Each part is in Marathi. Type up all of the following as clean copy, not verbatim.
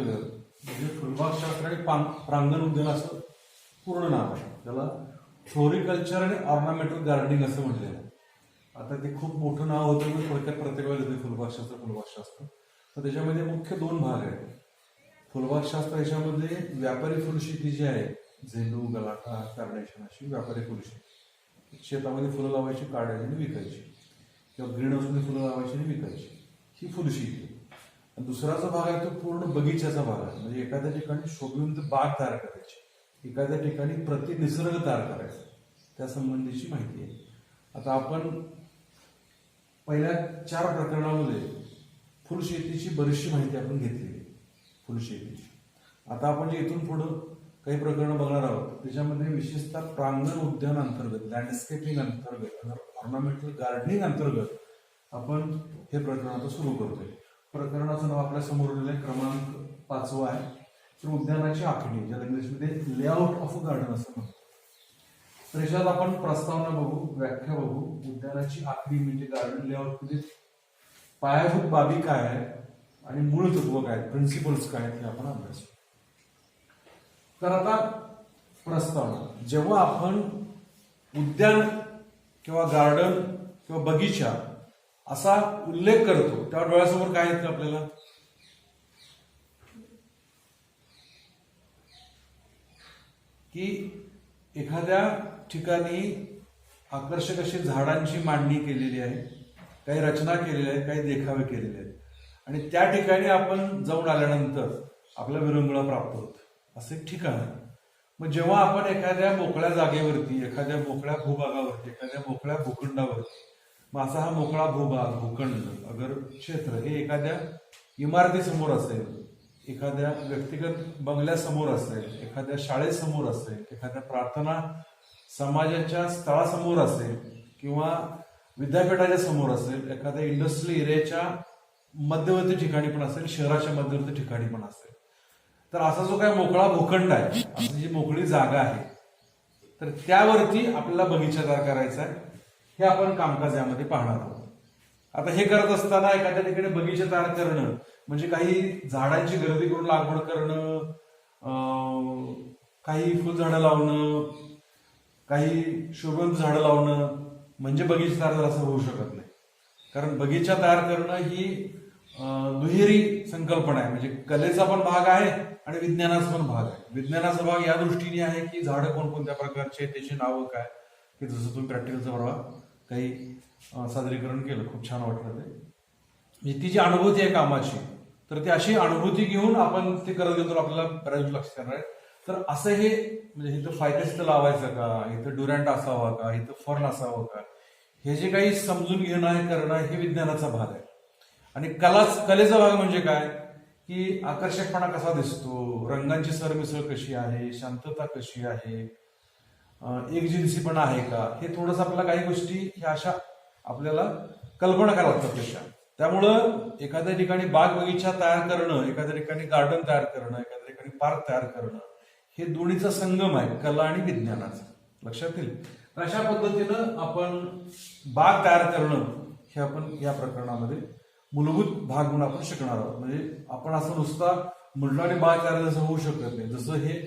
म्हणजे फुलबागशास्त्र आणि प्रांगण उद्यान असं पूर्ण नाव आहे. त्याला फ्लोरिकल्चर आणि ऑर्नामेंटल गार्डनिंग असं म्हटलेलं आहे. आता ते खूप मोठं नाव होतं पण थोडक्यात प्रत्येक वेळेला येते फुलबागशास्त्र. तर त्याच्यामध्ये मुख्य दोन भाग आहेत. फुलबागशास्त्र याच्यामध्ये व्यापारी फुलशेती जी आहे, झेंडू, गलाटा, कार्नेशन अशी व्यापारी फुलशेती. शेतामध्ये फुलं लावायची, काढायची आणि विकायची, किंवा ग्रीन हाऊसमध्ये फुलं लावायची आणि विकायची, ही फुलशेती. दुसरा जो भाग आहे तो पूर्ण बगीच्याचा भाग आहे. म्हणजे एखाद्या ठिकाणी शोभिवंत बाग तयार करायची, एखाद्या ठिकाणी प्रतिनिसर्ग तयार करायचा, त्या संबंधीची माहिती आहे. आता आपण पहिल्या 4 प्रकरणामध्ये फुलशेतीची बरीचशी माहिती आपण घेतली फुलशेतीची. आता आपण जे इथून पुढं काही प्रकरणं बघणार आहोत त्याच्यामध्ये विशेषतः प्रांगण उद्यान अंतर्गत, लँडस्केपिंग अंतर्गत, ऑर्नामेंटल गार्डनिंग अंतर्गत आपण हे प्रकरण आता सुरू करतोय. प्रकरणाचं नाव आपल्या समोर लिहिलंय, क्रमांक 5 आहे. तर उद्यानाची आखणी, ज्याला इंग्लिशमध्ये लेआउट ऑफ अ गार्डन असं म्हणतो. तर याच्यात आपण प्रस्तावना बघू, व्याख्या बघू. उद्यानाची आखणी म्हणजे गार्डन लेआउट म्हणजे पायाभूत बाबी काय आहे आणि मूळ तत्व काय, प्रिन्सिपल्स काय हे आपण अभ्यासू. तर आता प्रस्तावना, जेव्हा आपण उद्यान किंवा गार्डन किंवा बगीचा असा उल्लेख करतो तेव्हा डोळ्यासमोर काय येतं आपल्याला? की एखाद्या ठिकाणी आकर्षक अशी झाडांची मांडणी केलेली आहे, काही रचना केलेल्या आहेत, काही देखावे केलेले आहेत, आणि त्या ठिकाणी आपण जाऊन आल्यानंतर आपला विरंगुळा प्राप्त होतो, असं एक ठिकाण आहे. मग जेव्हा आपण एखाद्या मोकळ्या जागेवरती, एखाद्या मोकळ्या भूभागावरती, एखाद्या मोकळ्या भूखंडावरती, मग असा हा मोकळा भूभाग, भूखंड, अगर क्षेत्र हे एखाद्या इमारतीसमोर असेल, एखाद्या व्यक्तिगत बंगल्यासमोर असेल, एखाद्या शाळेसमोर असेल, एखाद्या प्रार्थना समाजाच्या स्थळासमोर असेल, किंवा विद्यापीठाच्या समोर असेल, एखाद्या इंडस्ट्रियल एरियाच्या मध्यवर्ती ठिकाणी पण असेल, शहराच्या मध्यवर्ती ठिकाणी पण असेल, तर असा जो काय मोकळा भूखंड आहे, अशी जी मोकळी जागा आहे, तर त्यावरती आपल्याला बगीचा तयार करायचा आहे. हे आपण कामकाज यामध्ये पाहणार आहोत. आता हे करत असताना एखाद्या ठिकाणी बगीचा तयार करणं म्हणजे काही झाडांची गर्दी करून लागवड करणं, काही फुलझाडं लावणं, काही शोभवंत झाडं लावणं म्हणजे बगीचा तयार झाला असं होऊ शकत नाही. कारण बगीचा तयार करणं ही दुहेरी संकल्पना आहे. म्हणजे कलेचा पण भाग आहे आणि विज्ञानाचा पण भाग आहे. विज्ञानाचा भाग या दृष्टीने आहे की झाडं कोणकोणत्या प्रकारचे आहेत, त्याची नावं काय, की जसं तुम्ही प्रॅक्टिकलचं परवा काही सादरीकरण केलं, खूप छान वाटलं ते. म्हणजे ती जी अनुभूती आहे कामाची, तर ती अशी अनुभूती घेऊन आपण ते करत गेलो तर आपल्याला बऱ्याच लक्ष करणार आहे. तर असं हे म्हणजे इथं फायकस इथं लावायचं का, इथं ड्युरॅन्ट असावा का, इथं फर्न असावं का, हे जे काही समजून घेणं आहे, करणं आहे, हे विज्ञानाचा भाग आहे. आणि कलेचा भाग म्हणजे काय, की आकर्षकपणा कसा दिसतो, रंगांची सरमिसळ कशी आहे, शांतता कशी आहे, एकजिन्सीपणा आहे का, हे थोडंसं आपल्याला काही गोष्टी ह्या अशा आपल्याला कल्पना करायला लागतात त्याच्या. त्यामुळं एखाद्या ठिकाणी बाग बगीचा तयार करणं, एखाद्या ठिकाणी गार्डन तयार करणं, एखाद्या ठिकाणी पार्क तयार करणं, हे दोन्हीचा संगम आहे, कला आणि विज्ञानाचा. लक्षात येईल. अशा पद्धतीनं आपण बाग तयार करणं हे आपण या प्रकरणामध्ये मूलभूत भाग म्हणून आपण शिकणार आहोत. म्हणजे आपण असं नुसता म्हटलं आणि बाग तयार जसं होऊ शकत नाही. जसं हे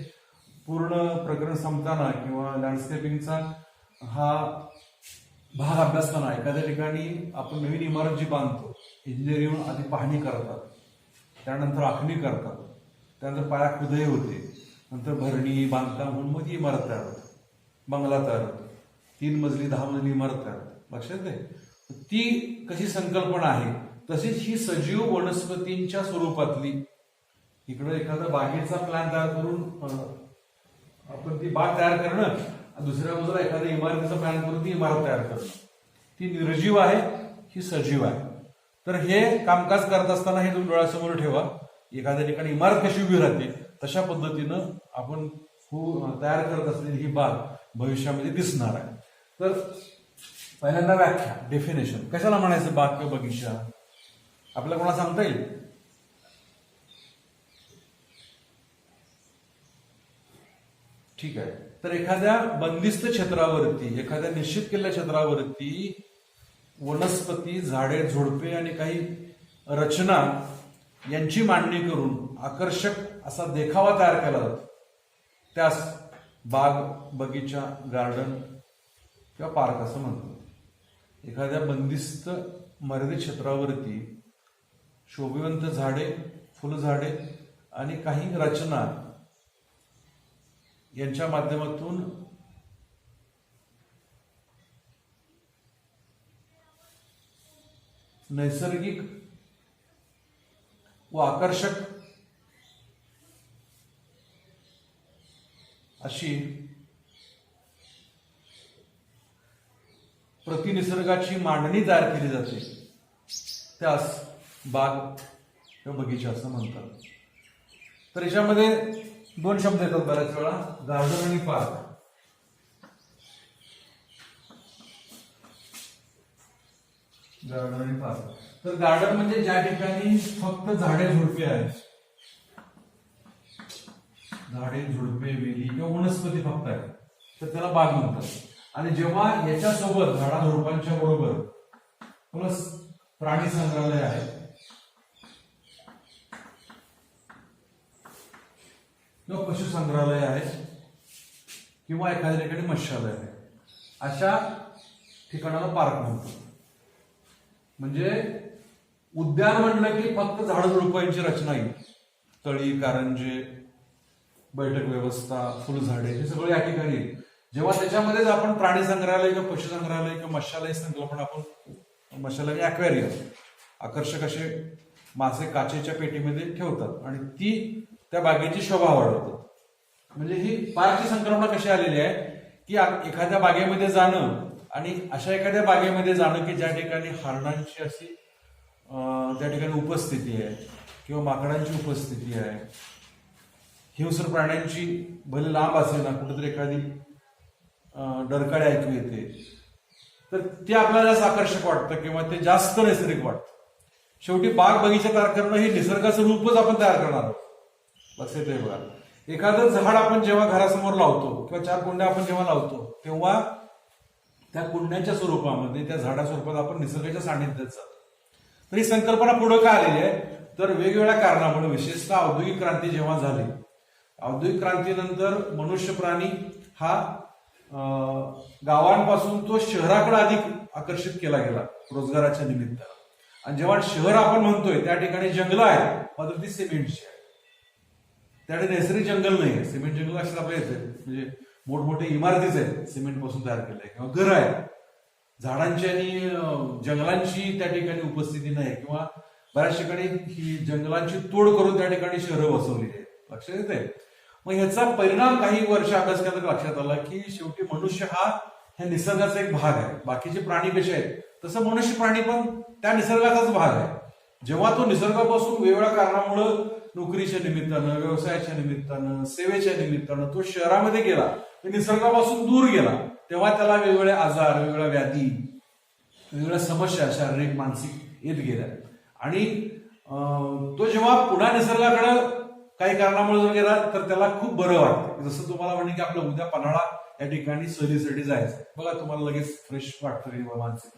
पूर्ण प्रकरण संपताना किंवा लँडस्केपिंगचा हा भाग अभ्यासताना एखाद्या ठिकाणी आपण नवीन इमारत जी बांधतो, इंजिनियर येऊन आधी पाहणी करतात, त्यानंतर आखणी करतात, त्यानंतर पाया खुदाई होते, नंतर भरणी, बांधकाम होऊन मग ती इमारत तयार होते, बंगला तयार होतो, 3 मजली 10 मजली इमारत तयार होते. लक्षात आहे. ती कशी संकल्पना आहे, तशीच ही सजीव वनस्पतींच्या स्वरूपातली, इकडं एखादा बागेचा प्लॅन तयार करून आपण ती बाग तयार करणं, दुसऱ्या बाजूला एखाद्या इमारतीचा प्लॅन करून ती इमारत तयार करणं. ती निर्जीव आहे, ही सजीव आहे. तर हे कामकाज करत असताना हे तुम्ही डोळ्यासमोर ठेवा. एखाद्या ठिकाणी इमारत कशी उभी राहते तशा पद्धतीनं आपण तयार करत असलेली ही बाग भविष्यामध्ये दिसणार आहे. तर पहिल्यांदा व्याख्या, डेफिनेशन, कशाला म्हणायचं बाग किंवा बगीचा, आपल्याला कोणाला सांगता येईल? ठीक आहे. तर एखाद्या बंदिस्त क्षेत्रावरती, एखाद्या निश्चित केलेल्या क्षेत्रावरती वनस्पती, झाडे, झुडपे आणि काही रचना यांची मांडणी करून आकर्षक असा देखावा तयार केला जातो, त्यास बाग, बगीचा, गार्डन किंवा पार्क असं म्हणतो. एखाद्या बंदिस्त मर्यादित क्षेत्रावरती शोभिवंत झाडे, फुलझाडे आणि काही रचना यांच्या माध्यमातून नैसर्गिक व आकर्षक अशी प्रतिनिसर्गाची मांडणी तयार केली जाते, त्यास बाग किंवा बगीचा असं म्हणतात. तर याच्यामध्ये दोन शब्द येतात बऱ्याच वेळा, गार्डन आणि पार्क. गार्डन आणि पार्क. तर गार्डन म्हणजे ज्या ठिकाणी फक्त झाडे झुडपे आहेत, झाडे झुडपे वेली किंवा वनस्पती फक्त आहेत, तर त्याला बाग म्हणतात. आणि जेव्हा याच्यासोबत झाडा झुडपांच्या बरोबर प्लस प्राणी संग्रहालय आहे किंवा पशु संग्रहालय आहे किंवा एखाद्या ठिकाणी मत्स्यालय आहे, अशा ठिकाणाला पार्क म्हणतात. म्हणजे उद्यान म्हणलं की फक्त झाडं झुडपांची रचना येईल, तळी, कारंजे, बैठक व्यवस्था, फुलझाडे हे सगळे या ठिकाणी येईल. जेव्हा त्याच्यामध्येच आपण प्राणी संग्रहालय किंवा पशु संग्रहालय किंवा मत्स्यालय संकल्पना, आपण मत्स्यालय ॲक्वेरियम, आकर्षक असे मासे काचेच्या पेटीमध्ये ठेवतात आणि ती त्या बागेची शोभा वाढवतात. म्हणजे ही पार्कची संकल्पना कशी आलेली आहे की एखाद्या बागेमध्ये जाणं आणि अशा एखाद्या बागेमध्ये जाणं की ज्या ठिकाणी हरणांची अशी त्या ठिकाणी उपस्थिती आहे किंवा माकडांची उपस्थिती आहे, हिंस्र प्राण्यांची भले लांब असेल ना, कुठेतरी एखादी डरकाळी ऐकू येते, तर ते आपल्याला जास्त आकर्षक वाटतं किंवा ते जास्त नैसर्गिक वाटतं. शेवटी बाग बगीचा तयार करणं हे निसर्गाचं रूपच आपण तयार करणार आहोत. लक्षात आहे बघा, एखादं झाड आपण जेव्हा घरासमोर लावतो किंवा 4 कुंड्या आपण जेव्हा लावतो, तेव्हा त्या कुंड्याच्या स्वरूपामध्ये, त्या झाडा स्वरूपात आपण निसर्गाच्या सानिध्यात जातो. तर ही संकल्पना पुढे का आलेली आहे, तर वेगवेगळ्या कारणामुळे, विशेषतः औद्योगिक क्रांती जेव्हा झाली, औद्योगिक क्रांतीनंतर मनुष्य प्राणी हा गावांपासून तो शहराकडे अधिक आकर्षित केला गेला रोजगाराच्या निमित्तानं. आणि जेव्हा शहर आपण म्हणतोय त्या ठिकाणी जंगलं आहेत, मात्र ती सिमेंटची आहे. त्याकडे नैसर्गिक जंगल नाही आहे. सिमेंट जंगल असे आपल्या येते, म्हणजे मोठमोठे इमारतीच आहेत सिमेंट पासून तयार केल्या किंवा घर आहेत, झाडांची आणि जंगलांची त्या ठिकाणी उपस्थिती नाही किंवा बऱ्याच ठिकाणी ही जंगलांची तोड करून त्या ठिकाणी शहरं बसवलेली आहेत. लक्षात येते. मग ह्याचा परिणाम काही वर्ष अभ्यास केला तर लक्षात आला की शेवटी मनुष्य हा ह्या निसर्गाचा एक भाग आहे. बाकीचे प्राणी कसे आहेत तसं मनुष्य प्राणी पण त्या निसर्गाचाच भाग आहे. जेव्हा तो निसर्गापासून वेगवेगळ्या कारणामुळं, नोकरीच्या निमित्तानं, व्यवसायाच्या निमित्तानं, सेवेच्या निमित्तानं तो शहरामध्ये गेला, निसर्गापासून दूर गेला, तेव्हा त्याला वेगवेगळे आजार, वेगवेगळ्या व्याधी, वेगवेगळ्या समस्या शारीरिक मानसिक येत गेल्या. आणि तो जेव्हा पुन्हा निसर्गाकडे काही कारणामुळे जर गेला तर त्याला खूप बरं वाटतं. जसं तुम्हाला म्हणणे की आपलं उद्या पन्हाळा या ठिकाणी सहलीसाठी जायचं, बघा तुम्हाला लगेच फ्रेश वाटतं किंवा मानसिक.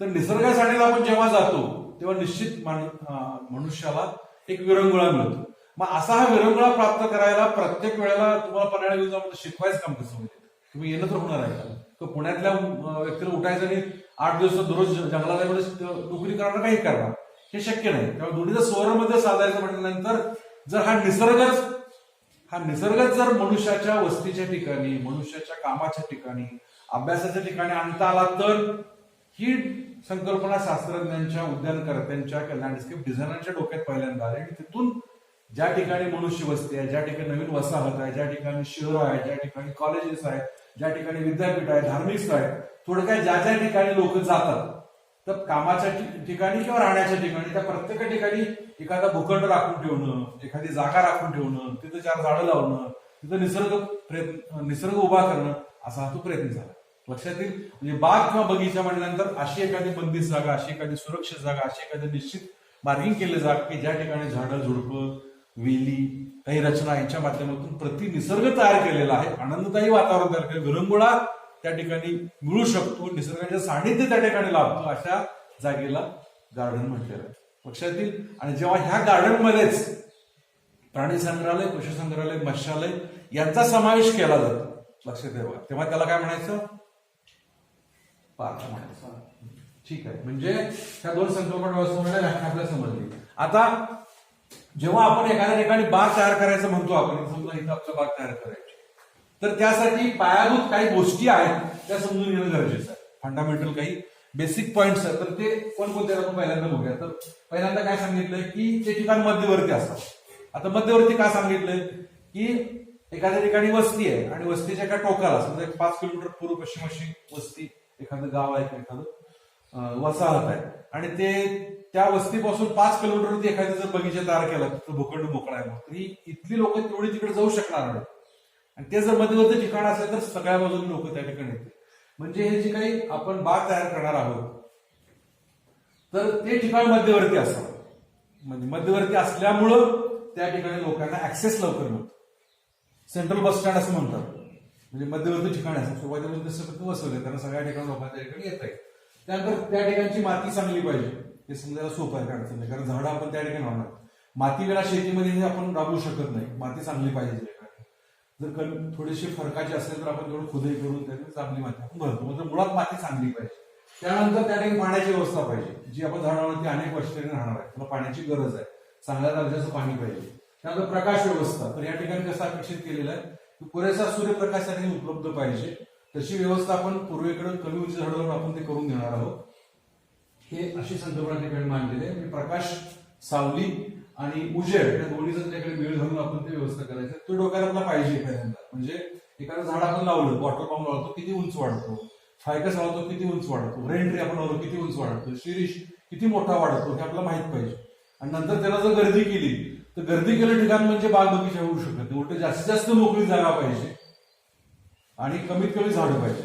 तर निसर्गासाठी आपण जेव्हा जातो तेव्हा निश्चित मनुष्याला एक विरंगुळा मिळतो. मग असा हा विरंगुळा प्राप्त करायला प्रत्येक वेळेला तुम्हाला पन्हाळा घेऊन जाऊन शिकवायचं काम कसं होईल? तुम्ही येणं तर होणार आहे का? तो पुण्यातल्या व्यक्तीला उठायचं आणि 8 दिवस दररोज जंगलात नोकरी करणार, काही करणार, हे शक्य नाही. तेव्हा दोन्हीचं स्वरमध्ये साधायचं म्हटल्यानंतर जर हा निसर्गच जर मनुष्याच्या वस्तीच्या ठिकाणी, मनुष्याच्या कामाच्या ठिकाणी, अभ्यासाच्या ठिकाणी आणता आला तर ही संकल्पना शास्त्रज्ञांच्या, उद्यानकर्त्यांच्या, लँडस्केप डिझायनरच्या डोक्यात पहिल्यांदा आली. आणि तिथून ज्या ठिकाणी मनुष्य वस्ती आहे, ज्या ठिकाणी नवीन वसाहत आहे, ज्या ठिकाणी शहर आहे, ज्या ठिकाणी कॉलेजेस आहेत, ज्या ठिकाणी विद्यापीठ आहे, धार्मिक स्थळ आहे, थोडक्यात ज्या ज्या ठिकाणी लोक जातात, तर कामाच्या ठिकाणी किंवा राहण्याच्या ठिकाणी त्या प्रत्येक ठिकाणी एखादा भूखंड राखून ठेवणं, एखादी जागा राखून ठेवणं, तिथं 4 झाडं लावणं, तिथं निसर्ग उभा करणं, असा हा तो प्रयत्न झाला. लक्षात येईल. म्हणजे बाग किंवा बगीचा म्हटल्यानंतर अशी एखादी बंदिस्त जागा, अशी एखादी सुरक्षित जागा, अशी एखादी निश्चित मार्किंग केले जागा की ज्या ठिकाणी झाडं, झुडपं, वेली, काही रचना यांच्या माध्यमातून निसर्ग तयार केलेला आहे, आनंददायी वातावरण तयार केलं, विरंगुळा त्या ठिकाणी मिळू शकतो, निसर्गाच्या सानिध्य त्या ठिकाणी लाभतो, अशा जागेला गार्डन म्हटलेलं आहे. लक्षात येईल. आणि जेव्हा ह्या गार्डनमध्येच प्राणी संग्रहालय, पशु संग्रहालय, मत्स्यालय यांचा समावेश केला जातो, लक्षात ठेवा, तेव्हा त्याला काय म्हणायचं, पार्क म्हणायचं. ठीक आहे, म्हणजे ह्या दोन संकल्पना व्यवस्थापनाला व्याख्या आपल्याला समजली. आता जेव्हा आपण एखाद्या ठिकाणी बाग तयार करायचं म्हणतो, आपण समजा इथं आपलं बाग तयार करायची, तर त्यासाठी पायाभूत काही गोष्टी आहेत त्या समजून घेणं गरजेचं आहे. फंडामेंटल काही बेसिक पॉइंट्स आहेत, तर ते कोणकोणते आपण पहिल्यांदा बघूया. तर पहिल्यांदा काय सांगितलंय की ते ठिकाण मध्यवर्ती असतात. आता मध्यवर्ती का सांगितलंय की एखाद्या ठिकाणी वस्ती आहे आणि वस्तीच्या एका टोकाला समजा 5 किलोमीटर पूर्व पश्चिम अशी वस्ती, एखादं गाव आहे, एखादं वसाहत आहे, आणि ते त्या वस्तीपासून 5 किलोमीटरवरती एखादी जर बगीचा तयार केला तर भूखंड मोकळा आहे, तरी इथली लोक तेवढी तिकडे जाऊ शकणार नाही. आणि ते जर मध्यवर्ती ठिकाण असेल तर सगळ्या बाजूने लोक त्या ठिकाणी येतील. म्हणजे हे जे काही आपण बाग तयार करणार आहोत तर ते ठिकाण मध्यवर्ती असावं. म्हणजे मध्यवर्ती असल्यामुळं त्या ठिकाणी लोकांना ऍक्सेस लवकर मिळतो. सेंट्रल बस स्टँड असं म्हणतात, म्हणजे मध्यवर्ती ठिकाण असं सुरुवातीपासून कसं वसवलं, कारण सगळ्या ठिकाणी लोकांच्या ठिकाणी येत आहे. त्यानंतर त्या ठिकाणची माती चांगली पाहिजे, हे समजायला सोपं आहे, अडचण नाही, कारण झाडं आपण त्या ठिकाणी लावणार. माती वेळा शेतीमध्ये आपण राबवू शकत नाही, माती चांगली पाहिजे. जर थोडीशी फरकाची असेल तर आपण थोडं खुदाई करून त्याने चांगली माती आपण भरतो, म्हणजे मुळात माती चांगली पाहिजे. त्यानंतर त्या ठिकाणी पाण्याची व्यवस्था पाहिजे, जी आपण झाडावरती अनेक वर्षांनी राहणार आहे, त्याला पाण्याची गरज आहे, चांगल्या दर्जाचं पाणी पाहिजे. त्यानंतर प्रकाश व्यवस्था, तर या ठिकाणी कसं अपेक्षित केलेलं आहे की पुरेसा सूर्यप्रकाश त्या ठिकाणी उपलब्ध पाहिजे. तशी व्यवस्था आपण पूर्वेकडे कमी उंची झाडावर आपण ते करून देणार आहोत. हे अशी संकल्पना ठिकाणी मांडलेली आहे. प्रकाश, सावली आणि उजेड या दोन्हीचा त्याकडे वेळ घालून आपण ते व्यवस्था करायचं. तो डोक्याला आपला पाहिजे पहिल्यांदा. म्हणजे एखादं झाड आपण लावलं, वॉटर पाम लावतो, किती उंच वाढतो, फायकस लावतो किती उंच वाढतो, रेन ट्री आपण लावतो किती उंच वाढतो, शिरीष किती मोठा वाढतो, हे आपल्याला माहित पाहिजे. आणि नंतर त्याला जर गर्दी केली तर गर्दी केलं ठिकाण म्हणजे बाग बगीचा होऊ शकत नाही. उलट जास्तीत जास्त मोकळी जागा पाहिजे आणि कमीत कमी झाडं पाहिजे,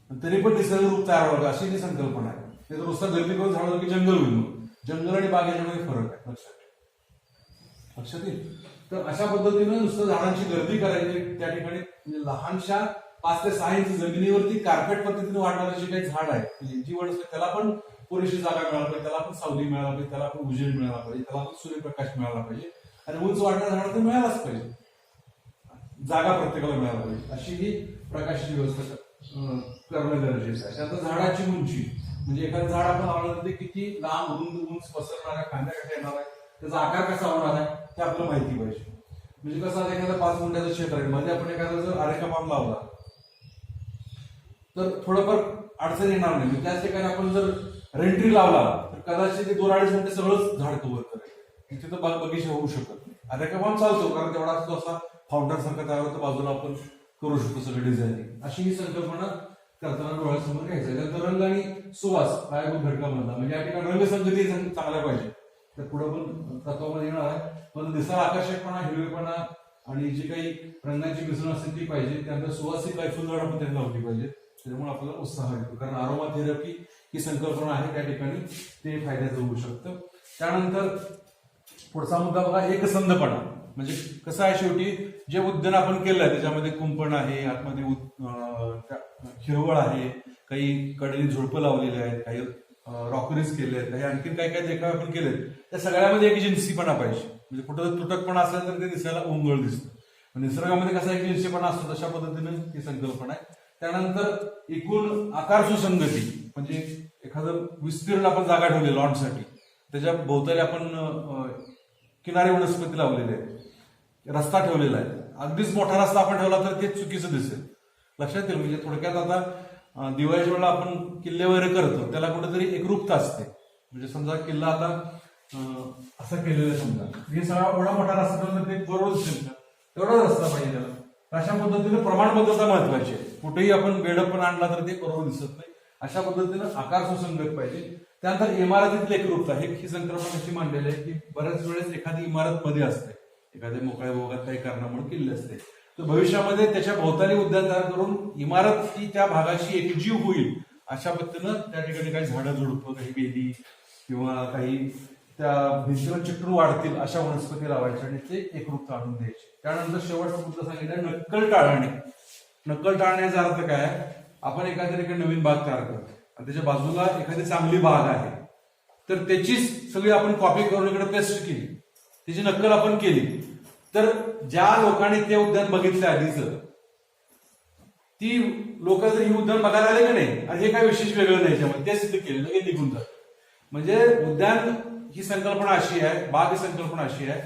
तरी पण निसर्ग रूप तयार व्हावं अशी ती संकल्पना आहे. ते जर नुसतं गर्दी करून झाड की जंगल होईल. जंगल आणि बाग याच्यामध्ये फरक आहे, लक्षात येईल. तर अशा पद्धतीनं नुसतं झाडांची गर्दी करायची, त्या ठिकाणी लहानशा 5 ते 6 इंच जमिनीवरती कार्पेट पद्धतीने वाढणारे जे काही झाड आहे, जी वनस्पती, त्याला पण पुरेशी जागा मिळाला पाहिजे, त्याला पण सावली मिळाला पाहिजे, त्याला पण उजेड मिळाला पाहिजे, त्याला पण सूर्यप्रकाश मिळाला पाहिजे, आणि उंच वाढणाऱ्या झाड तर मिळालाच पाहिजे, जागा प्रत्येकाला मिळाला पाहिजे. अशी ही प्रकाशाची व्यवस्था करणं गरजेचं आहे. त्यानंतर झाडाची उंची, म्हणजे एखादं झाड आपण लावलं ते किती लांब उंच पसरणाऱ्या फांद्या कशा येणार आहे, त्याचा आकार कसा होणार आहे ते आपल्याला माहिती पाहिजे. म्हणजे कसं एखादं 5 गुंठ्याचं क्षेत्र आहे, मध्ये आपण एखादा जर आरेका पाम लावला तर थोडंफार अडचण येणार नाही. त्याच ठिकाणी आपण जर रेंट्री लावला तर कदाचित ते 2-2.5 गुंठे सगळंच झाड कव्हर करेल, तिथे बाग बगीचा होऊ शकत नाही. आरेका पाम चालतो, कारण तेवढा असतो असा फाउंडर सारखा तयार होतं, बाजूला आपण करू शकतो सगळं डिझायनिंग. अशी ही संकल्पना करताना डोळ्यासमोर घ्यायचं. त्यानंतर रंग आणि सुवास पायाभूत घटकामधला, म्हणजे या ठिकाणी रंगसंगती चांगल्या पाहिजे. तर पुढे पण तत्वामध्ये येणार आहे, पण दिसायला आकर्षकपणा, हिरवेपणा आणि जी काही रंगाची मिश्रण असेल ती पाहिजे. त्यानंतर सुवासिक काही फुलझाड आपण त्यांनी लावली पाहिजे, त्याच्यामुळे आपल्याला उत्साह येतो. कारण अरोमा थेरपी ही संकल्पना आहे त्या ठिकाणी, ते फायद्याचं होऊ शकतं. त्यानंतर पुढचा मुद्दा बघा, एकसंधपणा. म्हणजे कसं आहे, शेवटी जे उद्यान आपण केलंय त्याच्यामध्ये कुंपण आहे, आतमध्ये हिरवळ आहे, काही कडेने झुडपं लावलेली आहेत, काही रॉकरीज केले आहेत, काही आणखी काय काय देखावे आपण केलेत, त्या सगळ्यामध्ये एक जिन्सीपणा पाहिजे. म्हणजे कुठं जर तुटकपणा असेल तर ते दिसायला ओंगळ दिसतं. निसर्गामध्ये कसा एक जिन्सीपणा असतो, तशा पद्धतीने ती संकल्पना आहे. त्यानंतर एकूण आकार सुसंगती, म्हणजे एखादं विस्तीर्ण आपण जागा ठेवली लॉनसाठी, त्याच्या भोवताली आपण किनारी वनस्पती लावलेली आहे, रस्ता ठेवलेला आहे. अगदीच मोठा रस्ता आपण ठेवला तर ते चुकीचं दिसेल, लक्षात येईल. म्हणजे थोडक्यात आता दिवाळीच्या वेळेला आपण किल्ले वगैरे करतो, त्याला कुठेतरी एकरूपता असते. म्हणजे समजा किल्ला आता असा केलेला आहे, समजा हे सगळा एवढा मोठा रस्ता ठेवला तर ते बरोबर दिसेल का, तेवढा रस्ता पाहिजे त्याला. अशा पद्धतीने प्रमाणबद्धता महत्वाची आहे. कुठेही आपण बेडप पण आणला तर ते बरोबर दिसत नाही. अशा पद्धतीनं आकार सुसंगत पाहिजे. त्यानंतर इमारतीतली एकरूपता, ही संकल्पना कशी मांडलेली आहे की बऱ्याच वेळेस एखादी इमारत मध्ये असते, एखाद्या मोकळ्या भागात काही कारणामुळे किल्ले असते, तर भविष्यामध्ये त्याच्या भोवताली उद्यान तयार करून इमारत ही त्या भागाशी एकजीव होईल अशा पद्धतीनं त्या ठिकाणी काही झाडं झुडपं, काही वेली किंवा काही त्या भिंतीवर चिकटून वाढतील अशा वनस्पती लावायच्या आणि ते एकरूपता आणून द्यायची. त्यानंतर शेवटचा मुद्दा सांगितलं, नक्कल टाळणे. नक्कल टाळण्याचा अर्थ काय, आपण एखाद्या ठिकाणी नवीन बाग तयार करतो आणि त्याच्या बाजूला एखादी चांगली बाग आहे, तर त्याचीच सगळी आपण कॉपी करून इकडे पेस्ट केली, त्याची नक्कल आपण केली, तर ज्या लोकांनी ते उद्यान बघितलं आधीच, ती लोक जर ही उद्यान बघायला आले की नाही, आणि हे काय विशेष वेगळं नाही त्यामध्ये, ते सिद्ध केलं की निघून जात. म्हणजे उद्यान ही संकल्पना अशी आहे, बाग ही संकल्पना अशी आहे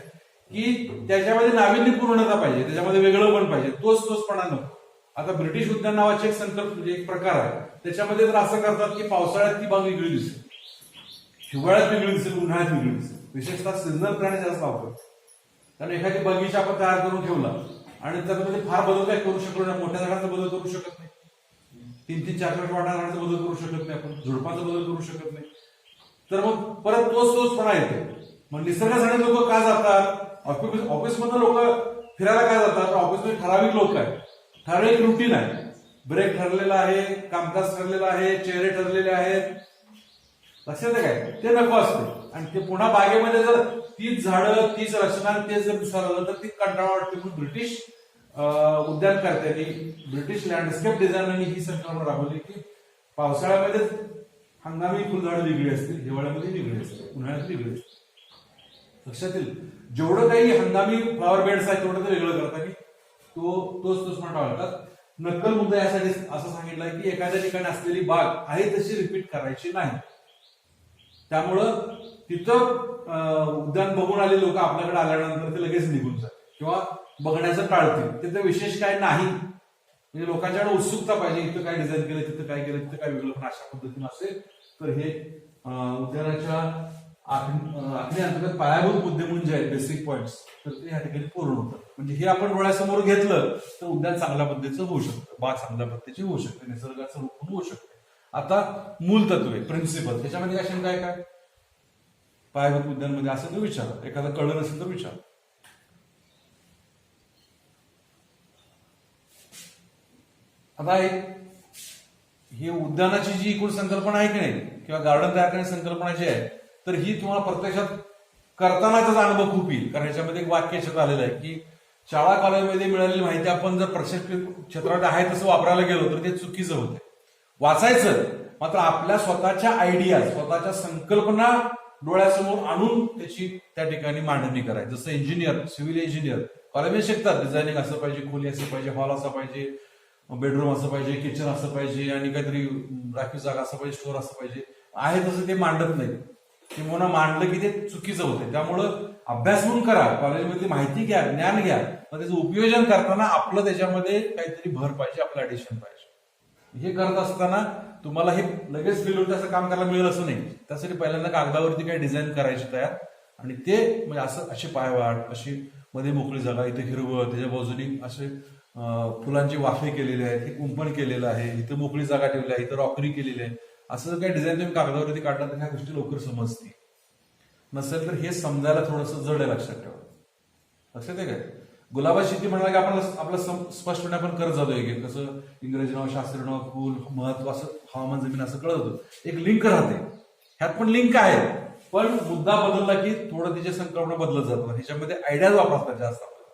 की त्याच्यामध्ये नाविन्यपूर्णता पाहिजे, त्याच्यामध्ये वेगळं पण पाहिजे, तोचपणा नको. आता ब्रिटिश उद्यान नावाचे एक संकल्प म्हणजे एक प्रकार आहे, त्याच्यामध्ये तर असं करतात की पावसाळ्यात ती बाग वेगळी दिसेल, हिवाळ्यात वेगळी दिसेल, उन्हाळ्यात वेगळी दिसेल. विशेषतः सीझनल प्राणी जास्त लावतात, कारण एखादी बगीचा आपण तयार करून ठेवला आणि त्यामध्ये फार बदल काय करू शकलो नाही, मोठ्या झाडांचा बदल करू शकत नाही, 3-3, 4-4 वाटा झाडांचा बदल करू शकत नाही, आपण झुडपाचा बदल करू शकत नाही, तर मग परत तोचपणा येतो. मग निसर्गासाठी लोक का जातात, ऑफिसमध्ये लोक फिरायला काय जातात, ऑफिसमध्ये ठराविक लोक आहेत, ठराविक रुटीन आहे, ब्रेक ठरलेला आहे, कामकाज ठरलेलं आहे, चेहरे ठरलेले आहेत, लक्षात आहे काय, ते नको असते. आणि ते पुन्हा बागेमध्ये जर तीच झाडं, तीच रचना, तेच जर दिसायला लागलं तर ती कंटाळा वाटते. म्हणून ब्रिटिश उद्यानकर्त्यांनी, ब्रिटिश लँडस्केप डिझायनरनी ही संकल्पना राबवली की पावसाळ्यामध्ये हंगामी फुलझाडं वेगळी असतील, हिवाळ्यामध्ये वेगळी असतील, उन्हाळ्यात वेगळी असतील. लक्षात येईल, जेवढं काही हंगामी फ्लॉवर बेड्स आहेत तेवढं ते वेगळं करतात की तोच टाळतात. नक्कल मुद्दा यासाठी असं सांगितलंय की एखाद्या ठिकाणी असलेली बाग आहे तशी रिपीट करायची नाही. त्यामुळं तिथं उद्यान बघून आले लोक आपल्याकडे आल्यानंतर ते लगेच निघून जातात किंवा बघण्याचं टाळतील, तिथं विशेष काय नाही. म्हणजे लोकांच्याकडे उत्सुकता पाहिजे, इथं काय डिझाईन केलं, तिथं काय केलं, तिथं काय वेगळं, पण अशा पद्धतीने असेल तर हे उद्यानाच्या आखणी अंतर्गत पायाभूत मुद्दे म्हणजे आहेत, बेसिक पॉइंट्स, तर ते या ठिकाणी पूर्ण होतात. म्हणजे हे आपण डोळ्यासमोर घेतलं तर उद्यान चांगल्या पद्धतीचं होऊ शकतं, बाग चांगल्या पद्धतीची होऊ शकते, निसर्गाचं रूप होऊ शकते. आता मूल तत्व प्रिन्सिपल, त्याच्यामध्ये काय शंका आहे काय, पायाभूत मुद्द्यांमध्ये असेल तर विचार, एखादं कळलं नसेल तर विचार. आता ही उद्यानाची जी एकूण संकल्पना आहे की नाही, किंवा गार्डन तयार करण्याची संकल्पना जी आहे, तर ही तुम्हाला प्रत्यक्षात करतानाचाच अनुभव खूप येईल. कारण याच्यामध्ये एक वाक्य याच्यात आलेलं आहे की शाळा कॉलेजमध्ये मिळालेली माहिती आपण जर प्रत्यक्ष क्षेत्रात आहे तसं वापरायला गेलो तर ते चुकीचं होते. वाचायचं, मात्र आपल्या स्वतःच्या आयडिया, स्वतःच्या संकल्पना डोळ्यासमोर आणून त्याची त्या ठिकाणी मांडणी करायची. जसं इंजिनियर, सिव्हिल इंजिनियर कॉलेजमध्ये शिकतात, डिझायनिंग असं पाहिजे, खोली असं पाहिजे, हॉल असं पाहिजे, बेडरूम असं पाहिजे, किचन असं पाहिजे, आणि काहीतरी राखीव जागा असं पाहिजे, स्टोर असं पाहिजे, आहे तसं ते मांडत नाही. किंवा मांडलं की ते चुकीचं होते. त्यामुळं अभ्यास म्हणून करा, कॉलेजमध्ये माहिती घ्या, ज्ञान घ्या, मग त्याचं उपयोजन करताना आपलं त्याच्यामध्ये काहीतरी भर पाहिजे, आपलं ऍडिशन पाहिजे. हे करत असताना तुम्हाला हे लगेच फील होतं असं काम करायला मिळेल असं नाही. त्यासाठी पहिल्यांदा कागदावरती काही डिझाईन करायची तयार, आणि ते म्हणजे असं अशी पायवाट, अशी मध्ये मोकळी जागा, इथे हिरवळ, त्याच्या बाजूनी असे फुलांची वाफे केलेले आहेत, हे कुंपण केलेलं आहे, इथं मोकळी जागा ठेवली आहे, इथं रॉकरी केलेली आहे, असं जर काही डिझाईन तुम्ही कागदावरती काढला तर ह्या गोष्टी लवकर समजतील. नसेल तर हे समजायला थोडंसं जड आहे, लक्षात ठेवा. लक्षात आहे काय, गुलाबाची शेती म्हणाला की आपलं स्पष्टपणे आपण करत जातोय की कसं इंग्रजी नाव, शास्त्रीय नाव, फुल, महत्व, असं हवामान, जमीन असं कळत होतं. एक लिंक राहते, ह्यात पण लिंक आहे, पण मुद्दा बदलला की थोडं तिची संकल्पना बदलत जातात. ह्याच्यामध्ये आयडियाज वापरतात जास्त आपल्याला,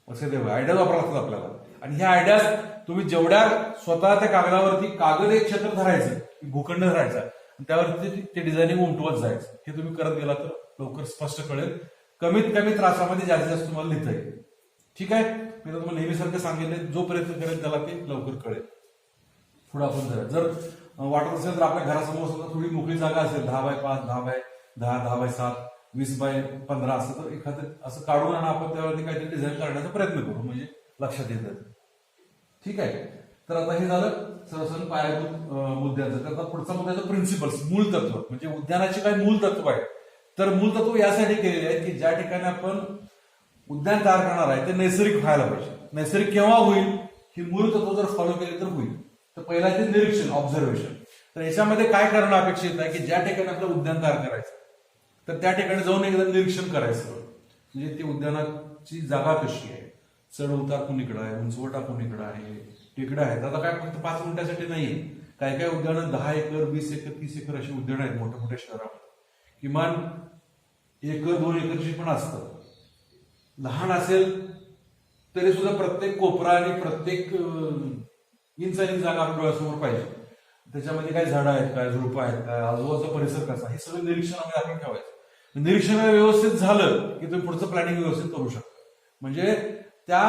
लक्षात ठेवा, आयडियाज वापरला लागतात आपल्याला. आणि ह्या आयडियाज तुम्ही जेवढ्या स्वतः त्या कागदावरती, कागद एक क्षेत्र धरायचं, भूखंड धरायचा, त्यावरती ते डिझायनिंग उमटवत जायचं. हे तुम्ही करत गेला तर लवकर स्पष्ट कळेल. कमीत कमी त्रासामध्ये जास्तीत जास्त तुम्हाला लिहिता येईल. ठीक आहे, मी तर तुम्हाला नेहमीसारखं सांगितलं, जो प्रयत्न करेल त्याला ते लवकर कळेल. पुढे आपण जर वाटत असेल तर आपल्या घरासमोर सुद्धा थोडी मोकळी जागा असेल, 10x5, 10x10, 10x7, 20x15 असं, तर एखादं असं काढून आणि आपण त्यावरती काहीतरी डिझाईन करण्याचा प्रयत्न करू, म्हणजे लक्षात येतं. ठीक आहे, तर आता हे झालं सर्वसाधारण पायाभूत मुद्द्याचं. तर आता पुढचा मुद्द्याचं प्रिन्सिपल्स, मूळ तत्व, म्हणजे उद्यानाचे काही मूळ तत्व आहेत. तर मूळ तत्व यासाठी केलेले आहेत की ज्या ठिकाणी आपण उद्यान तयार करणार आहे ते नैसर्गिक व्हायला पाहिजे. नैसर्गिक केव्हा होईल, ही मूळ तत्व जर फॉलो केले तर होईल. तर पहिला ते निरीक्षण, ऑब्झर्वेशन. तर याच्यामध्ये काय करणं अपेक्षित आहे की ज्या ठिकाणी आपलं उद्यान तयार करायचं तर त्या ठिकाणी जाऊन एकदा निरीक्षण करायचं, म्हणजे ती उद्यानाची जागा कशी आहे, चढ उतार कुणीकडे आहे, उंचवटा कुणीकडे आहे, टेकड्या आहेत. आता काय फक्त 5 मिनिटासाठी नाहीये, काय काय उद्यानं 10 एकर, 20 एकर, 30 एकर अशी उद्यानं आहेत मोठ्या मोठ्या शहरामध्ये. किमान 1 एकर, 2 एकरची पण असतात. लहान असेल तरी सुद्धा प्रत्येक कोपरा आणि प्रत्येक इंच आणि जागा आपल्या डोळ्यासमोर पाहिजे. त्याच्यामध्ये काय झाडं आहेत, काय झुडपं आहेत, काय आजूबाजूचा परिसर कसा, हे सगळं निरीक्षणामध्ये आपण ठेवायचं. निरीक्षण व्यवस्थित झालं की तुम्ही पुढचं प्लॅनिंग व्यवस्थित करू शकता. म्हणजे त्या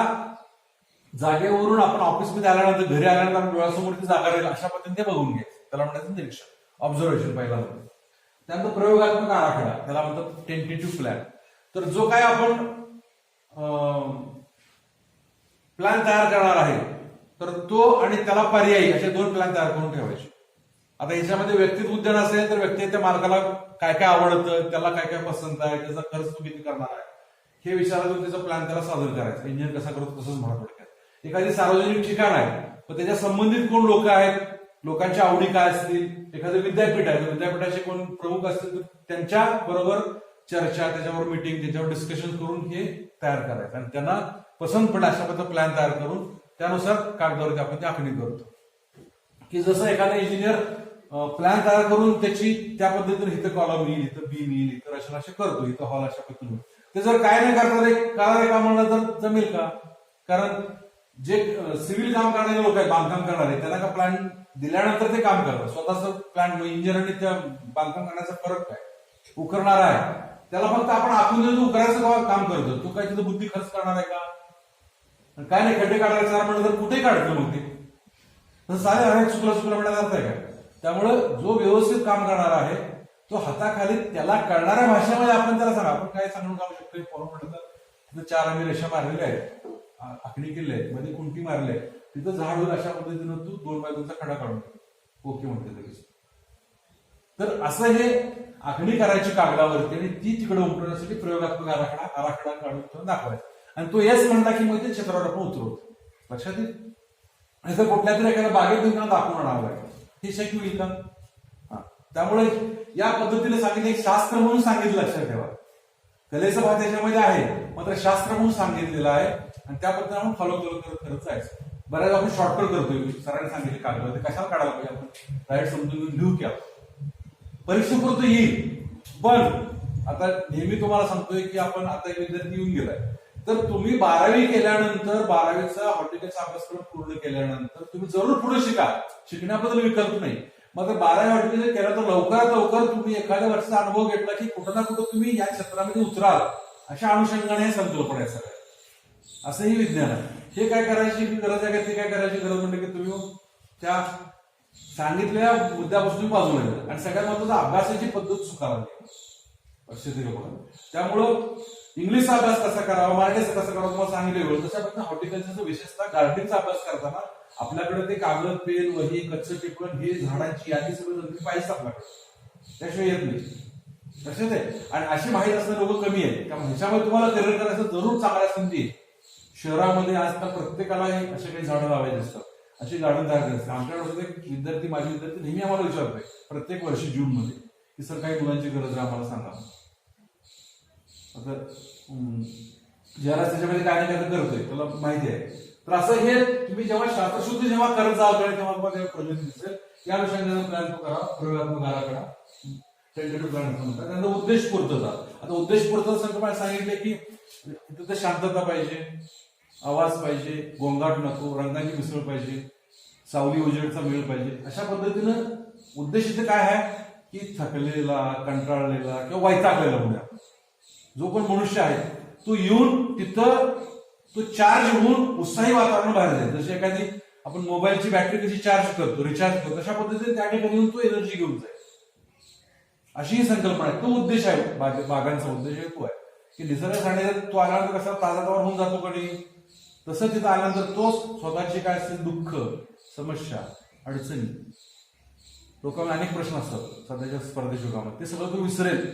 जागेवरून आपण ऑफिसमध्ये आल्यानंतर, घरी आल्यानंतर आपण डोळ्यासमोर ती जागा राहील अशा पद्धतीने ते बघून घ्यायचं. त्याला म्हणायचं निरीक्षण, ऑब्झर्वेशन पहिला होतं. त्यानंतर प्रयोगात्मक आराखडा, त्याला म्हणतात टेंटेटिव्ह प्लॅन. तर जो काय आपण प्लॅन तयार करणार आहे, तर तो आणि त्याला पर्यायी असे 2 प्लॅन तयार करून ठेवायचे. आता याच्यामध्ये व्यक्तिगत उद्यान असेल तर व्यक्ती त्या मालकाला काय काय आवडतं, त्याला काय काय पसंत आहे, त्याचा खर्च तो किती करणार आहे, हे विचारायचं. त्याचा प्लॅन त्याला सादर करायचा. इंजिनियर कसा करतो तसंच महत्वाचं. एखादी सार्वजनिक ठिकाण आहे, पण त्याच्या संबंधित कोण लोक आहेत, लोकांच्या आवडी काय असतील, एखादं विद्यापीठ आहे तर विद्यापीठाचे कोण प्रमुख असतील तर त्यांच्या बरोबर चर्चा, त्याच्यावर मीटिंग, त्याच्यावर डिस्कशन करून हे तयार करायचं आणि त्यांना पसंत पडेल अशा पद्धतीचा प्लॅन तयार करून त्यानुसार कागदावरती आपण ती आखणी करतो. की जसं एखादा इंजिनियर प्लॅन तयार करून त्याची त्या पद्धतीने इथं कॉलम येईल, इथं बीम येईल, इथं रचना असे करतो, इथं हॉल अशा पद्धतीने. ते जर काय नाही करता का म्हणलं तर जमेल का? कारण जे सिव्हिल काम करणारे लोक आहेत, बांधकाम करणारे, त्यांना का प्लॅन दिल्यानंतर ते काम करतात. स्वतःच प्लॅन, इंजिनियर आणि त्या बांधकाम करण्याचा फरक काय? उकरणारा आहे त्याला फक्त आपण आखून देतो, उकरायचं काम करतो. तू काय तिथं बुद्धी खर्च करणार आहे का? काय नाही, खड्डे काढायचं म्हणलं तर कुठे काढतो मग ते? तसं साधे चुकलं म्हणण्याचा अर्थ आहे का? त्यामुळं जो व्यवस्थित काम करणार आहे तो हाताखाली त्याला कळणाऱ्या भाषेमध्ये आपण त्याला सांगा. आपण काय सांगून जाऊ शकतो? फॉलो म्हटलं तर तिथं 4 आम्ही रेषा मारलेल्या आहेत, आखणी केली आहे, मध्ये कुंटी मारली आहे, तिथं झाड होईल अशा पद्धतीनं तू 2 बाजूचा खडा काढून ओके म्हणते लगेच. तर असं हे आखणी करायची कागदावरती आणि ती तिकडे उमटवण्यासाठी प्रयोगात्मक आराखडा काढून दाखवायचा. आणि तो येस म्हणला की मग ते क्षेत्रावर आपण उतरवतो. लक्षात येईल? आणि जर कुठल्या तरी एखाद्या बागेत दाखवून आणावं लागेल, हे शक्य होईल का? त्यामुळे या पद्धतीने सांगितलं, एक शास्त्र म्हणून सांगितलं. लक्षात ठेवा, कलेचा भाग त्याच्यामध्ये आहे, मात्र शास्त्र म्हणून सांगितलेलं आहे आणि त्या पद्धतीने आपण फॉलो करत जायचं. बऱ्याच आपण शॉर्टकट करतोय. सरांनी सांगितले कागद कशाला काढायला पाहिजे, आपण डायरेक्ट समजून लिहू की परीक्षेपुरतं येईल. पण आता नेहमी तुम्हाला सांगतोय की आपण आता एक विद्यार्थी येऊन गेलाय, तर तुम्ही 12वी केल्यानंतर, 12वीचा हॉर्टिकल्चर अभ्यासक्रम पूर्ण केल्यानंतर तुम्ही जरूर पुढे शिका, शिकण्याबद्दल विकल्प नाही. मग 12वी हॉर्टिकल्चर केलं तर लवकरात लवकर तुम्ही एखाद्या वर्षाचा अनुभव घेतला की कुठं ना कुठं तुम्ही या क्षेत्रामध्ये उतराल, अशा अनुषंगाने हे संकल्पना आहे सगळ्या. असंही विज्ञान आहे. हे काय करायची गरज आहे का, ते काय करायची गरज म्हणजे की तुम्ही त्या सांगितलेल्या मुद्द्यापासून तुम्ही बाजूला गेला आणि सगळ्यात महत्त्वाचा अभ्यासाची पद्धत सुधारली. त्यामुळं इंग्लिशचा अभ्यास कसा करावा, मराठीचा कसा करावा तुम्हाला सांगितलं. तशा पद्धतीने हॉर्टिकल्चरचा विशेषतः गार्डनिंगचा अभ्यास करताना आपल्याकडे ते कागद, पेन, वही, कच्चं टिपण, हे झाडांची यादी सगळं पाहिजे आपल्याकडे, त्याशिवाय येत नाही. तसेच आहे. आणि अशी माहिती असणारे लोक कमी आहेत. त्यामुळे ह्याच्यामध्ये तुम्हाला करिअर करायचं जरूर चांगल्या संधी. शहरामध्ये आजकाल प्रत्येकाला असे काही झाडं लावायचे असतात, अशी गार्डन तयार करायचं. आमच्याकडे विद्यार्थी, माझे विद्यार्थी नेहमी आम्हाला विचारतोय प्रत्येक वर्षी जून मध्ये की सर काही मुलांची गरज आहे आम्हाला सांगा. आता ज्याला त्याच्यामध्ये काय नाही काय करतोय त्याला माहिती आहे. तर असं हे तुम्ही जेव्हा शास्त्रशुद्ध जेव्हा करत जाल तेव्हा तुम्हाला प्रगती दिसेल. या अनुषंगाने प्लॅन तो करा, प्रयोगात्मक आराखडा, टेंटेटिव्ह प्लॅन म्हणतात. त्यांचा उद्देश पूर्तता. आता उद्देश पूर्तता संकल्पना सांगितले की तिथे शांतता पाहिजे, आवाज पाहिजे, गोंगाट नको, रंगाची मिसळ पाहिजे, सावली उजेडचा मेळ पाहिजे. अशा पद्धतीनं उद्देश इथे काय आहे की थकलेला, कंटाळलेला किंवा वैतागलेला मुळे जो पण मनुष्य आहे तो येऊन तिथं तो चार्ज होऊन उत्साही वातावरण बाहेर जाईल. जशी एखादी आपण मोबाईलची बॅटरी कशी चार्ज करतो, रिचार्ज करतो, तशा पद्धतीने त्या ठिकाणी येऊन तो एनर्जी घेऊन जाईल. अशी ही संकल्पना आहे. तो उद्देश आहे, बागांचा उद्देश आहे तो आहे की निसर्ग सानिध्यात तो आल्यानंतर कसा ताजातवार होऊन जातो का नाही, तसं तिथं आल्यानंतर तो स्वतःची काय असेल दुःख, समस्या, अडचणी, लोकांना अनेक प्रश्न असतात सध्याच्या स्पर्धेच्या युगामध्ये, ते सगळं तो विसरेल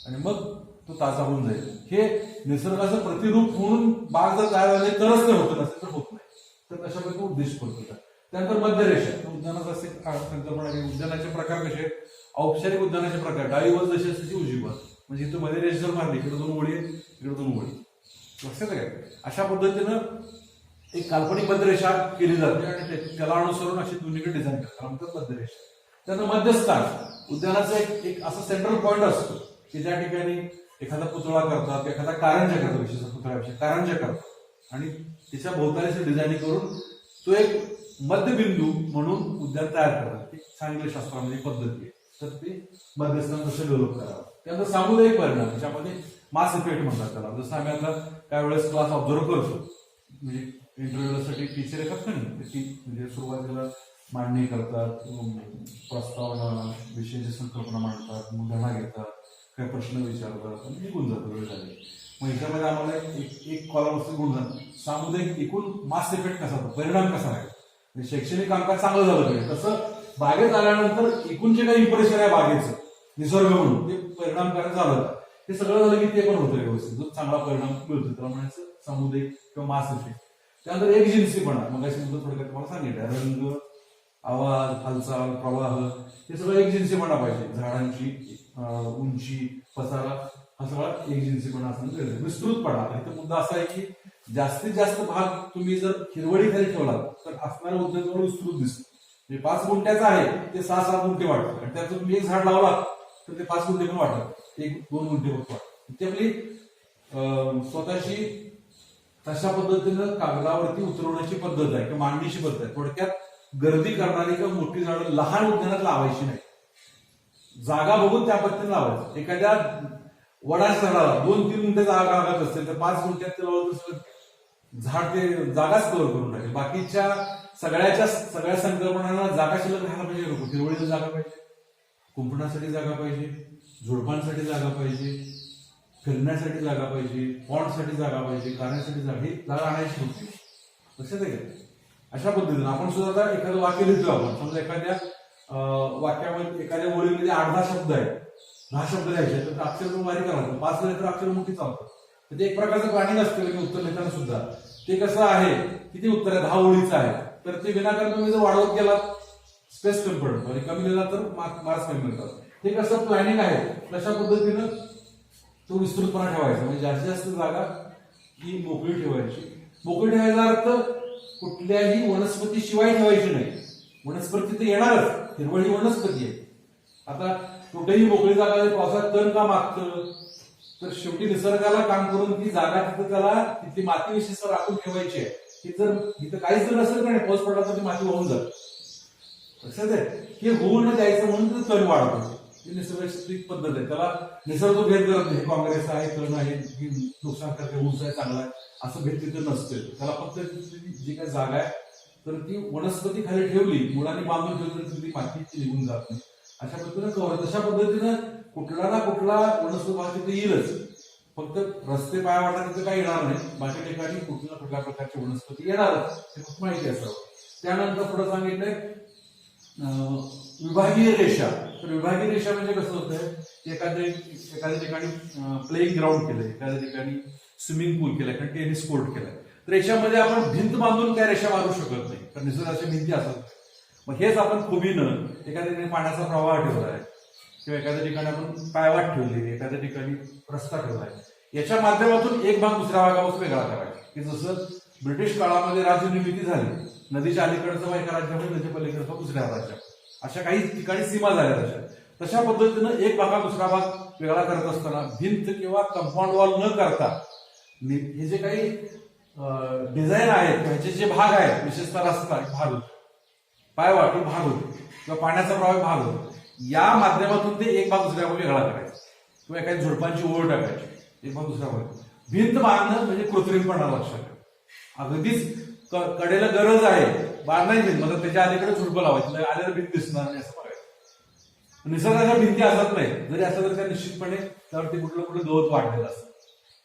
आणि मग तो ताजा होऊन जाईल. हे निसर्गाचं प्रतिरूप म्हणून बाग जर तयार झाले तरच ते होत नसेल तर होत नाही. तर तशा प्रकारे उद्देश करतो. त्यानंतर मध्यरेषा, उद्यानाचा असे संकल्पना आहे. उद्यानाचे प्रकार कसे आहेत? औपचारिक उद्यानाचे प्रकार, डावी बाजू जशी असते उजवी बाजू, म्हणजे इथं मध्ये रेष जर मारली इकडे 2 ओळी आहेत, इकडे 2 ओळी. लक्षात आहे काय? अशा पद्धतीनं एक काल्पनिक मध्यरेषा केली जाते आणि त्याला अनुसरून अशी दोन्हीकडे डिझाईन करतात मध्यरेषा. त्यानंतर मध्यस्थान, उद्यानाचा एक असा सेंट्रल पॉईंट असतो की ज्या ठिकाणी एखादा पुतळा करतात, एखादा कारंजा करतात, विशेष पुतळ्याविषयी कारंजा करतात आणि त्याच्या भोवतालीची डिझाईनिंग करून तो एक मध्यबिंदू म्हणून उद्यान तयार करतात. सांगली शास्त्रामध्ये पद्धती आहे. तर ते मध्यस्थान कसं डेव्हलप करावं. त्यानंतर सामुदायिक परिणाम, त्याच्यामध्ये मास इफेक्ट म्हणतात त्याला. जसं आम्ही आता काही वेळेस क्लास ऑब्झर्व करतो, म्हणजे इंटरव्ह्यूसाठी टीचर येतात ना, म्हणजे सुरुवातीला मांडणी करतात, प्रस्तावना, विषयाची संकल्पना मांडतात, मुद्दा घेतात, काही प्रश्न विचारतात आणि निघून जातो वेळ झाले. मग ह्याच्यामध्ये आम्हाला एक कॉलम असतो गुणधर्म, सामुदायिक एकूण मास इफेक्ट कसा होतो, परिणाम कसा आहे, म्हणजे शैक्षणिक कामकाज चांगलं झालं पाहिजे. तसं बागेत आल्यानंतर एकूण जे काही इम्प्रेशन आहे बागेचं निसर्ग म्हणून ते परिणामकारक झालं, ते सगळं झालं की ते पण होतं व्यवस्थित. जो चांगला परिणाम मिळतो त्याला म्हणायचं सामुदायिक किंवा मास इफेक्ट. त्यानंतर एकजिन्सीपणा, मग अशी मुद्दा थोडक्यात तुम्हाला सांगितलं, रंग, आवाज, हालचाल, प्रवाह हे सगळं एकजिन्सीपणा पाहिजे. झाडांची उंची, पसारा हा सगळा एकजिन्सीपणा असणं गरजेचं आहे. विस्तृतपणा, इथं मुद्दा असा आहे की जास्तीत जास्त भाग तुम्ही जर हिरवळीखाली ठेवला तर असणारा उद्यान जवळ विस्तृत दिसतो. म्हणजे 5 गुंठ्याचं आहे ते 6-7 गुंठे वाटतं, आणि त्याचं तुम्ही एक झाड लावला तर ते 5 गुंठे पण वाटतात, 1-2 गुंठे पण वाटतात. ती आपली स्वतःची तशा पद्धतीनं कागदावरती उतरवण्याची पद्धत आहे किंवा मांडणीची पद्धत आहे. थोडक्यात गर्दी करणारी किंवा मोठी झाडं लहान उद्यानात लावायची नाही, जागा बघून त्या पद्धतीने लावायचं. एखाद्या वडाच्या झाडाला 2-3 गुंठे जागा लागत असेल तर 5 गुंठ्यात ते लावत झाड ते जागाच कव्हर करून टाकेल. बाकीच्या सगळ्या संकल्पनांना जागा शिल्लक राहायला पाहिजे. नको हिरवळीला जागा पाहिजे, कुंपणासाठी जागा पाहिजे, झुडपांसाठी जागा पाहिजे, फिरण्यासाठी जागा पाहिजे, पॉन्डसाठी जागा पाहिजे, कारण्यासाठी जागा, ही जागा आणायची होती. लक्षात आहे का? अशा पद्धतीने आपण सुद्धा आता एखादं वाक्य लिहितो. आपण समजा एखाद्या वाक्यामध्ये एखाद्या ओळीमध्ये 8-10 शब्द आहेत, 10 शब्द लिहायचे तर अक्षर तुम्ही वारी करायचं, 5 लिहिलं तर अक्षर मोठी चालतात. तर ते एक प्रकारचं प्लॅनिंग असतं की उत्तर लिहिताना सुद्धा ते कसं आहे, किती उत्तर आहे, 10 ओळीचं आहे तर ते विनाकारण तुम्ही जर वाढवत गेला स्पेस कमी पडतो आणि कमी लिहिला तर मार्क्स कमी मिळतात. ते कसं प्लॅनिंग आहे तशा पद्धतीनं तो विस्तृतपणा ठेवायचा. म्हणजे जास्तीत जास्त जागा ही मोकळी ठेवायची. मोकळी ठेवायचा अर्थ कुठल्याही वनस्पती शिवाय ठेवायची नाही. वनस्पती तर येणारच, हिरवळ ही वनस्पती आहे. आता कुठेही मोकळी जागा पावसात तण का मागतं, तर शेवटी निसर्गाला काम करून ती जागा तिथं त्याला तिथली माती विशेष राखून ठेवायची आहे. की जर इथं काहीच जर नसेल का पाऊस पडला तर ती माती वाहून जाते. लक्षात आहे, हे होऊ न द्यायचं म्हणून तण वाढतो. ही निसर्गाची पद्धत आहे. त्याला निसर्ग भेद करत नाही, काँग्रेस आहे, तण आहे, नुकसान करते, ऊस आहे, चांगला आहे असं भेद तिथं नसते. त्याला फक्त जी काही जागा आहे तर ती वनस्पती खाली ठेवली, मुळांनी बांधून ठेवली तर ती माती निघून जात नाही. अशा पद्धतीनं कव्हर. तशा पद्धतीनं कुठला ना कुठला वनस्पती भाग तिथे येईलच. फक्त रस्ते पायवाटा तिथे काही येणार नाही, बाकी ठिकाणी कुठल्या कुठल्या प्रकारची वनस्पती येणारच, हे खूप माहिती असावं. त्यानंतर पुढे सांगितलंय विभागीय रेषा. तर विभागीय रेषा म्हणजे कसं होतं, एखाद्या ठिकाणी प्लेइंग ग्राउंड केलंय, एखाद्या ठिकाणी स्विमिंग पूल केलाय किंवा टेनिस कोर्ट केलाय, तर रेषामध्ये आपण भिंत बांधून त्या रेषा मारू शकत नाही, कारण निसर्गाच्या भिंती असतात. मग हेच आपण खुबीनं एखाद्या ठिकाणी पाण्याचा प्रवाह ठेवलाय किंवा एखाद्या ठिकाणी आपण पायवाट ठेवली, एखाद्या ठिकाणी रस्ता ठेवलाय, याच्या माध्यमातून एक भाग दुसऱ्या भागापासून वेगळा करायचा. की जसं ब्रिटिश काळामध्ये राज्य निर्मिती झाली, नदीच्या अलीकडचं एका राज्यामध्ये, नदीच्या पलीकडचं दुसऱ्या राज्यात, अशा काही ठिकाणी सीमा झाल्या. तशा पद्धतीनं एक भाग दुसरा भाग वेगळा करत असताना भिंत किंवा कंपाऊंड वॉल न करता हे जे काही डिझाईन आहेत, ह्याचे जे भाग आहेत, विशेषतः रस्ता भाग होतो, पायवाट भाग होतो किंवा पाण्याचा प्रवाह भाग होतो, या माध्यमातून ते एक भाग दुसऱ्या भाग वेगळा करायचा किंवा एखादी झुडपांची ओळ टाकायची, एक भाग दुसऱ्या भाग. भिंत बांधणं म्हणजे कृत्रिमपणा लक्षात ठेवा. अगदीच कडेला गरज आहे बांधायची भिंत, मग त्याच्या अलीकडे झुडपं लावायची, आलेलं भिंत दिसणार नाही असं बघायचं. निसर्गाच्या भिंती असत नाही, जरी असं तर त्या निश्चितपणे त्यावरती कुठलं कुठलं गवत वाढलेलं असतं.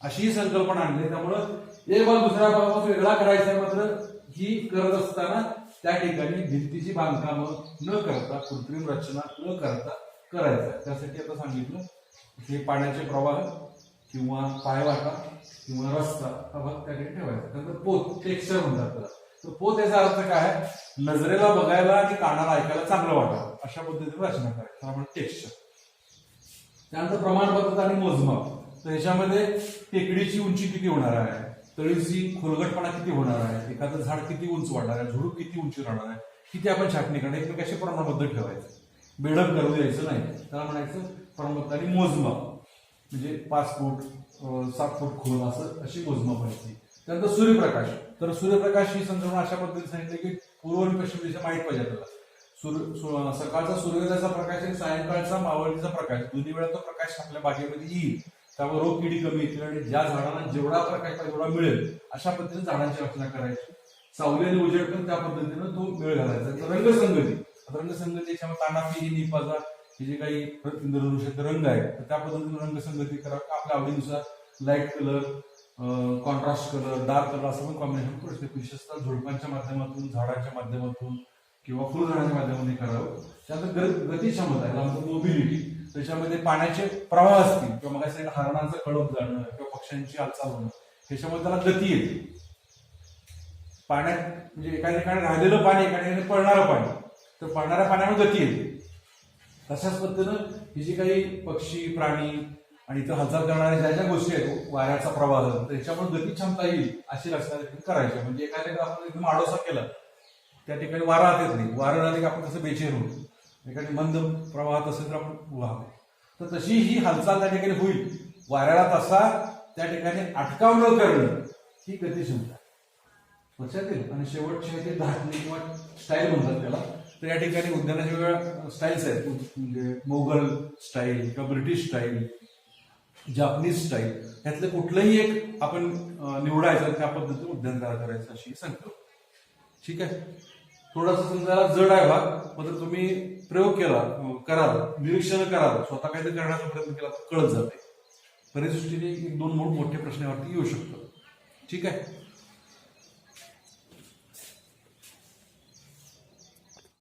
अशी ही संकल्पना आणली. त्यामुळं एक भाग दुसऱ्या भागापासून वेगळा करायचा, मात्र ही करत असताना त्या ठिकाणी भिंतीची बांधकामं न करता, कृत्रिम रचना न करता करायचा. त्यासाठी आता सांगितलं हे पाण्याचे प्रवाह किंवा पायवाटा किंवा रस्ता हा भाग त्या ठिकाणी ठेवायचा. नंतर पोत, टेक्स्चर म्हणतात त्याला. तर पोत याचा अर्थ काय आहे, नजरेला बघायला आणि कानाला ऐकायला चांगलं वाटावं अशा पद्धतीने रचना करायची, आपण टेक्स्चर. त्यानंतर प्रमाणपत्र आणि मोजमाप. तर ह्याच्यामध्ये टेकडीची उंची किती होणार आहे, तळीची खोलगटपणा किती होणार आहे, एखादं झाड किती उंच वाढणार आहे, झुडूप किती उंची राहणार आहे, किती आपण छाटणी करणार, एकमेकाशी प्रमाणबद्ध ठेवायचं, बेडप करू द्यायचं नाही. त्याला म्हणायचं प्रमाणपत्र आणि मोजमाप. म्हणजे 5 फूट 7 फूट खोल असं अशी मोजमाप व्हायची. त्यानंतर सूर्यप्रकाश. तर सूर्यप्रकाश ही संकल्पना अशा पद्धतीने सांगितली की पूर्व आणि पश्चिम दिशा माहीत पाहिजे आपल्याला. सकाळचा सूर्योदयाचा प्रकाश आणि सायंकाळचा मावळीचा प्रकाश दोन्ही वेळा तो प्रकाश आपल्या बागेमध्ये येईल, त्यामुळे रोग किडी कमी येतील आणि ज्या झाडांना जेवढा प्रकाश पाहिजे तेवढा मिळेल अशा पद्धतीने झाडांची रचना करायची. सावली आणि उजेड पण त्या पद्धतीनं तो मेळ घालायचा. रंगसंगती, रंगसंगती तानापी निपाचा हे जे काही इंद्रधनुष्याचे रंग आहे त्या पद्धतीने रंगसंगती करा. आपल्या आवडीनुसार light colour, contrast colour, dark colour असं पण कॉम्बिनेशन करू शकते. विशेषतः झुडपांच्या माध्यमातून, झाडांच्या माध्यमातून किंवा फुलझाडांच्या माध्यमातून करावं. त्यानंतर गतिक्षमता आहे, मोबिलिटी, त्याच्यामध्ये पाण्याचे प्रवाह असतील किंवा मग हरणांचं कळप जाणं किंवा पक्ष्यांची हालचाल होणं, त्याच्यामध्ये त्याला गती येते. पाण्यात म्हणजे एका ठिकाणी राहिलेलं पाणी, एका ठिकाणी पळणारं पाणी, तर पळणाऱ्या पाण्यामध्ये गती येते. तशाच पद्धतीनं ही जी काही पक्षी, प्राणी आणि इतर हालचाल करणाऱ्या ज्या ज्या गोष्टी आहेत, वाऱ्याचा प्रवाह, त्याच्यामुळे गती क्षमता येईल अशी रचना करायची. म्हणजे एखाद्या आपण एकदम आडोसा केला त्या ठिकाणी वारा येत नाही, वारं आले की आपण कसं बेचैन होतो, एखादी मंद प्रवाहात असेल तर आपण वाहतो. तर तशी ही हालचाल त्या ठिकाणी होईल. वाऱ्याला तसा त्या ठिकाणी अटकाव न करणं ही गतिक्षमता लक्षात येईल. आणि शेवटची आहे ते धाटणी किंवा स्टाईल म्हणतात त्याला. तर या ठिकाणी उद्यानाच्या वेगवेगळ्या स्टाईल्स आहेत, म्हणजे मोगल स्टाईल किंवा ब्रिटिश स्टाईल, जापनीज स्टाईल, यातलं कुठलंही एक आपण निवडायचं, त्या पद्धतीने उद्यान तयार करायचं अशी संकल्पना. ठीक आहे. थोडासा समजा जड आहे भाग, मात्र तुम्ही प्रयोग केला, कराल, निरीक्षण कराल, स्वतः काहीतरी करण्याचा प्रयत्न केला तर कळत जाते. परिसृष्टीने एक दोन मोठे प्रश्नावरती येऊ शकतो. ठीक आहे.